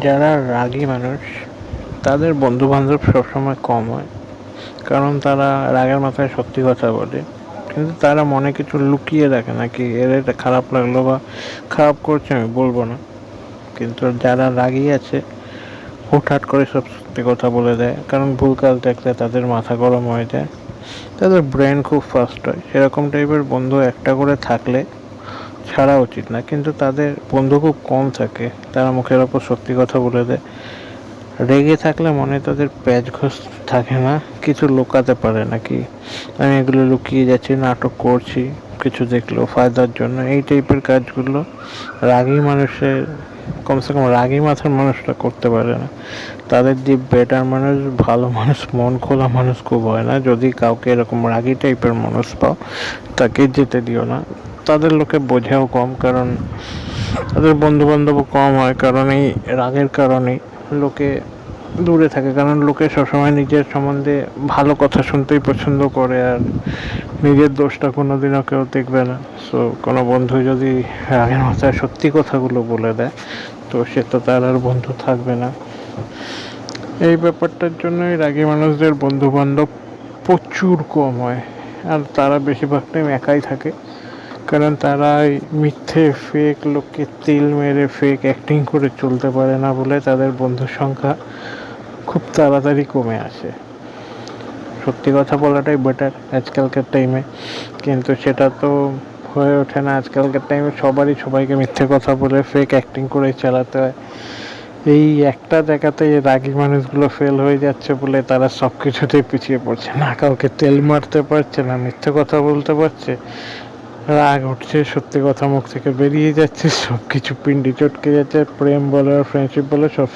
যারা রাগী মানুষ তাদের বন্ধু বান্ধব সবসময় কম হয়, কারণ তারা রাগের মাথায় সত্যি কথা বলে, কিন্তু তারা মনে কিছু লুকিয়ে রাখে নাকি এর এটা খারাপ লাগলো বা খারাপ করছে আমি বলবো না। কিন্তু যারা রাগী আছে হুটহাট করে সব সত্যি কথা বলে দেয়, কারণ ভুল কাজ দেখলে তাদের মাথা গরম হয়ে যায়, তাদের ব্রেন খুব ফাস্ট হয়। সেরকম টাইপের বন্ধু একটা করে থাকলে ছাড়া উচিত না, কিন্তু তাদের বন্ধু খুব কম থাকে, তারা মুখের ওপর সত্যি কথা বলে দেয়। রেগে থাকলে মনে তাদের প্যাচ ঘষ থাকে না, কিছু লুকাতে পারে নাকি আমি এগুলো লুকিয়ে যাচ্ছি, নাটক করছি, কিছু দেখলেও ফায়দার জন্য, এই টাইপের কাজগুলো রাগী মানুষের, কমসে কম রাগী মাথার মানুষরা করতে পারে না। তাদের যে বেটার মানুষ, ভালো মানুষ, মন খোলা মানুষ খুব হয় না। যদি কাউকে এরকম রাগী টাইপের মানুষ পাও, তাকে যেতে দিও না। তাদের লোকে বোঝেও কম, কারণ তাদের বন্ধু বান্ধবও কম হয়, কারণ এই রাগের কারণেই লোকে দূরে থাকে, কারণ লোকে সবসময় নিজের সম্বন্ধে ভালো কথা শুনতেই পছন্দ করে, আর নিজের দোষটা কোনোদিনও কেউ দেখবে না। সো কোনো বন্ধু যদি রাগের মাথায় সত্যি কথাগুলো বলে দেয়, তো সে তো তার আর বন্ধু থাকবে না। এই ব্যাপারটার জন্যই রাগী মানুষদের বন্ধু বান্ধব প্রচুর কম হয়, আর তারা বেশিরভাগ টাইম একাই থাকে, কারণ তারা এই মিথ্যে ফেক লোককে তেল মেরে ফেক অ্যাক্টিং করে চলতে পারে না বলে তাদের বন্ধুর সংখ্যা খুব তাড়াতাড়ি কমে আসে। সত্যি কথা বলাটাই বেটার আজকালকার টাইমে, কিন্তু সেটা তো হয়ে ওঠে না। আজকালকার টাইমে সবারই সবাইকে মিথ্যে কথা বলে ফেক অ্যাক্টিং করে চালাতে হয়। এই একটা জায়গাতে রাগী মানুষগুলো ফেল হয়ে যাচ্ছে বলে তারা সব কিছুতেই পিছিয়ে পড়ছে, না কাউকে তেল মারতে পারছে, না মিথ্যে কথা বলতে পারছে, রাগ উঠছে, সত্যি কথা মুখ থেকে বেরিয়ে যাচ্ছে, সব কিছু পিন্ডি চটকে যাচ্ছে, প্রেম বলো আর ফ্রেন্ডশিপ বলো সব